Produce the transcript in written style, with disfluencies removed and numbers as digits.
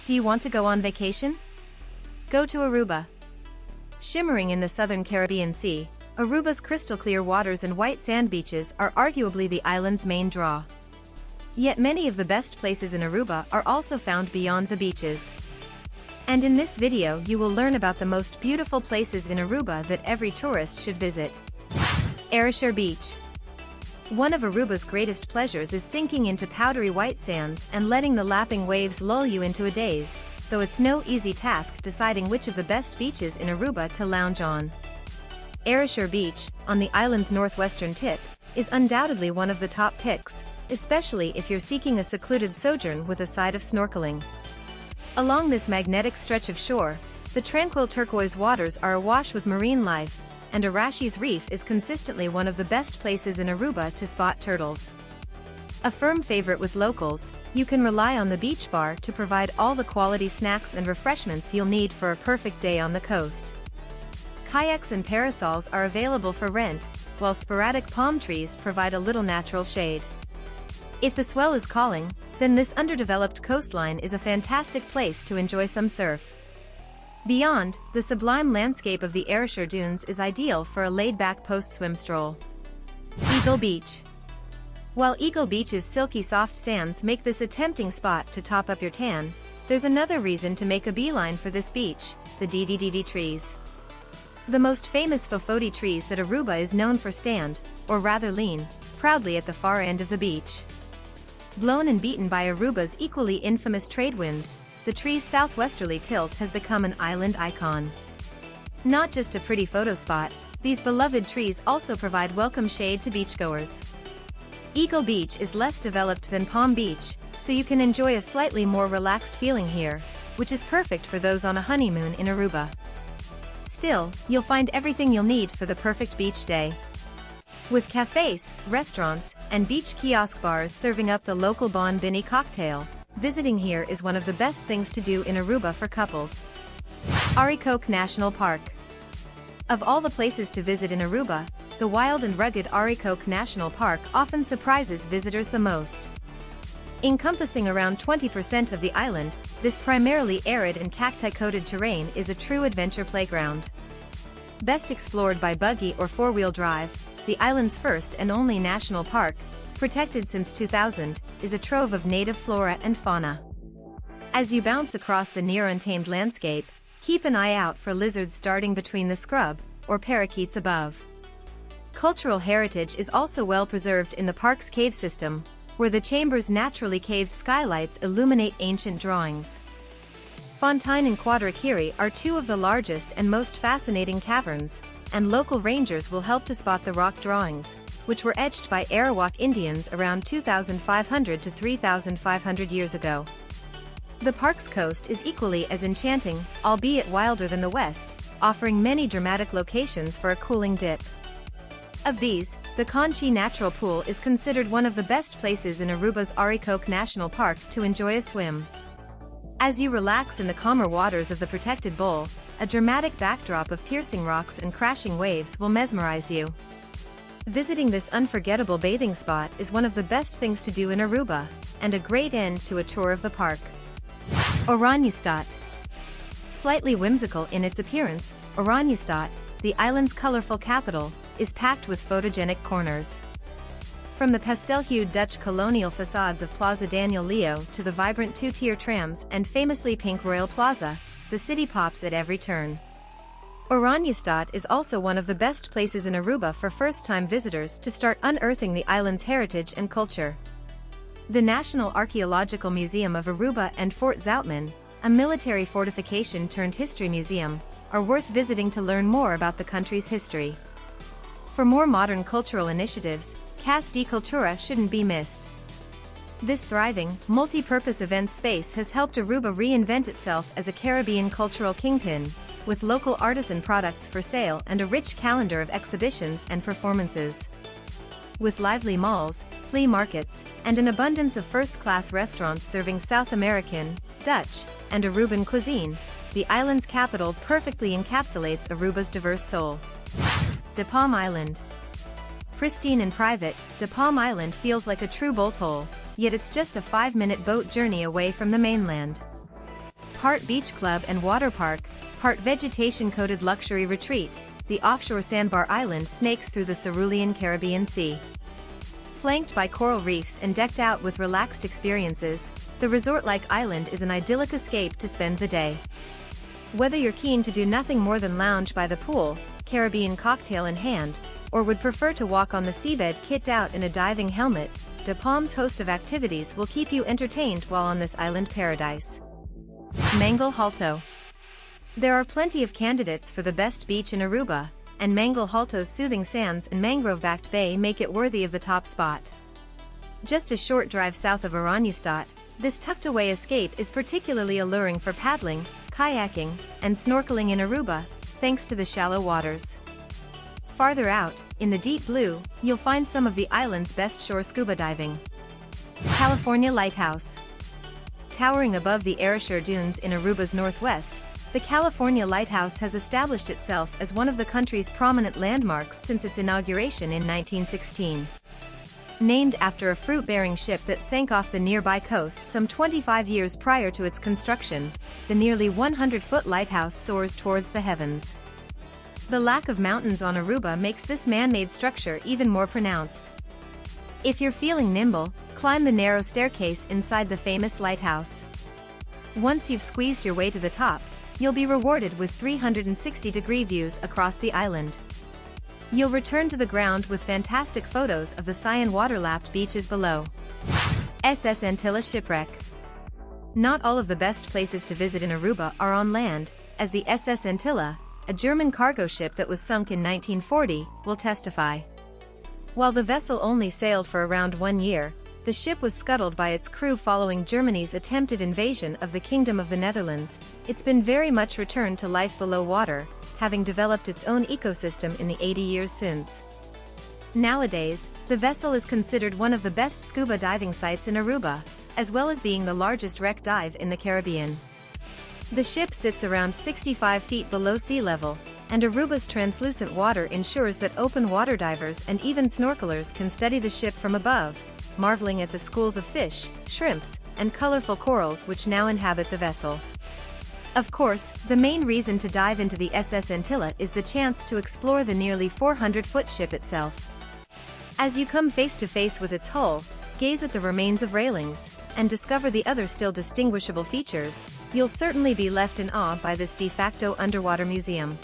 Do you want to go on vacation? Go to Aruba. Shimmering in the southern Caribbean Sea, Aruba's crystal-clear waters and white sand beaches are arguably the island's main draw. Yet many of the best places in Aruba are also found beyond the beaches. And in this video you will learn about the most beautiful places in Aruba that every tourist should visit. Arashi Beach. One of Aruba's greatest pleasures is sinking into powdery white sands and letting the lapping waves lull you into a daze, though it's no easy task deciding which of the best beaches in Aruba to lounge on. Arashi Beach, on the island's northwestern tip, is undoubtedly one of the top picks, especially if you're seeking a secluded sojourn with a side of snorkeling. Along this magnetic stretch of shore, the tranquil turquoise waters are awash with marine life, and Arashi's reef is consistently one of the best places in Aruba to spot turtles. A firm favorite with locals, you can rely on the beach bar to provide all the quality snacks and refreshments you'll need for a perfect day on the coast. Kayaks and parasols are available for rent, while sporadic palm trees provide a little natural shade. If the swell is calling, then this underdeveloped coastline is a fantastic place to enjoy some surf. Beyond, the sublime landscape of the Arashi Dunes is ideal for a laid-back post-swim stroll. Eagle Beach. While Eagle Beach's silky soft sands make this a tempting spot to top up your tan, there's another reason to make a beeline for this beach: the DVDV trees. The most famous fofoti trees that Aruba is known for stand, or rather lean, proudly at the far end of the beach. Blown and beaten by Aruba's equally infamous trade winds, the tree's southwesterly tilt has become an island icon. Not just a pretty photo spot, these beloved trees also provide welcome shade to beachgoers. Eagle Beach is less developed than Palm Beach, so you can enjoy a slightly more relaxed feeling here, which is perfect for those on a honeymoon in Aruba. Still, you'll find everything you'll need for the perfect beach day. With cafes, restaurants, and beach kiosk bars serving up the local Bon Bini cocktail, visiting here is one of the best things to do in Aruba for couples. Arikok National Park. Of all the places to visit in Aruba, the wild and rugged Arikok National Park often surprises visitors the most. Encompassing around 20% of the island, this primarily arid and cacti-coated terrain is a true adventure playground. Best explored by buggy or four-wheel drive, the island's first and only national park, protected since 2000, is a trove of native flora and fauna. As you bounce across the near-untamed landscape, keep an eye out for lizards darting between the scrub, or parakeets above. Cultural heritage is also well preserved in the park's cave system, where the chamber's naturally caved skylights illuminate ancient drawings. Fontaine and Quadrakiri are two of the largest and most fascinating caverns, and local rangers will help to spot the rock drawings, which were etched by Arawak Indians around 2,500 to 3,500 years ago. The park's coast is equally as enchanting, albeit wilder than the west, offering many dramatic locations for a cooling dip. Of these, the Conchi Natural Pool is considered one of the best places in Aruba's Arikok National Park to enjoy a swim. As you relax in the calmer waters of the protected bowl, a dramatic backdrop of piercing rocks and crashing waves will mesmerize you. Visiting this unforgettable bathing spot is one of the best things to do in Aruba, and a great end to a tour of the park. Oranjestad. Slightly whimsical in its appearance, Oranjestad, the island's colorful capital, is packed with photogenic corners. From the pastel-hued Dutch colonial facades of Plaza Daniel Leo to the vibrant two-tier trams and famously pink Royal Plaza, the city pops at every turn. Oranjestad is also one of the best places in Aruba for first-time visitors to start unearthing the island's heritage and culture. The National Archaeological Museum of Aruba and Fort Zoutman, a military fortification-turned-history museum, are worth visiting to learn more about the country's history. For more modern cultural initiatives, Casa de Cultura shouldn't be missed. This thriving, multi-purpose event space has helped Aruba reinvent itself as a Caribbean cultural kingpin, with local artisan products for sale and a rich calendar of exhibitions and performances. With lively malls, flea markets, and an abundance of first-class restaurants serving South American, Dutch, and Aruban cuisine, the island's capital perfectly encapsulates Aruba's diverse soul. De Palm Island. Pristine and private, De Palm Island feels like a true bolt hole, yet it's just a 5-minute boat journey away from the mainland. part beach club and water park, part vegetation-coated luxury retreat, the offshore sandbar island snakes through the cerulean Caribbean Sea. Flanked by coral reefs and decked out with relaxed experiences, the resort-like island is an idyllic escape to spend the day. Whether you're keen to do nothing more than lounge by the pool, Caribbean cocktail in hand, or would prefer to walk on the seabed kitted out in a diving helmet, De Palm's host of activities will keep you entertained while on this island paradise. Mangel Halto. There are plenty of candidates for the best beach in Aruba, and Mangel Halto's soothing sands and mangrove-backed bay make it worthy of the top spot. Just a short drive south of Oranjestad, this tucked-away escape is particularly alluring for paddling, kayaking, and snorkeling in Aruba, thanks to the shallow waters. Farther out, in the deep blue, you'll find some of the island's best shore scuba diving. California Lighthouse. Towering above the Arashi dunes in Aruba's northwest, the California Lighthouse has established itself as one of the country's prominent landmarks since its inauguration in 1916. Named after a fruit-bearing ship that sank off the nearby coast some 25 years prior to its construction, the nearly 100-foot lighthouse soars towards the heavens. The lack of mountains on Aruba makes this man-made structure even more pronounced. If you're feeling nimble, climb the narrow staircase inside the famous lighthouse. Once you've squeezed your way to the top, you'll be rewarded with 360-degree views across the island. You'll return to the ground with fantastic photos of the cyan water-lapped beaches below. SS Antilla Shipwreck. Not all of the best places to visit in Aruba are on land, as the SS Antilla, a German cargo ship that was sunk in 1940, will testify. While the vessel only sailed for around 1 year, the ship was scuttled by its crew following Germany's attempted invasion of the Kingdom of the Netherlands. It's been very much returned to life below water, having developed its own ecosystem in the 80 years since. Nowadays, the vessel is considered one of the best scuba diving sites in Aruba, as well as being the largest wreck dive in the Caribbean. The ship sits around 65 feet below sea level, and Aruba's translucent water ensures that open water divers and even snorkelers can study the ship from above, marveling at the schools of fish, shrimps, and colorful corals which now inhabit the vessel. Of course, the main reason to dive into the SS Antilla is the chance to explore the nearly 400-foot ship itself. As you come face to face with its hull, gaze at the remains of railings, and discover the other still distinguishable features, you'll certainly be left in awe by this de facto underwater museum.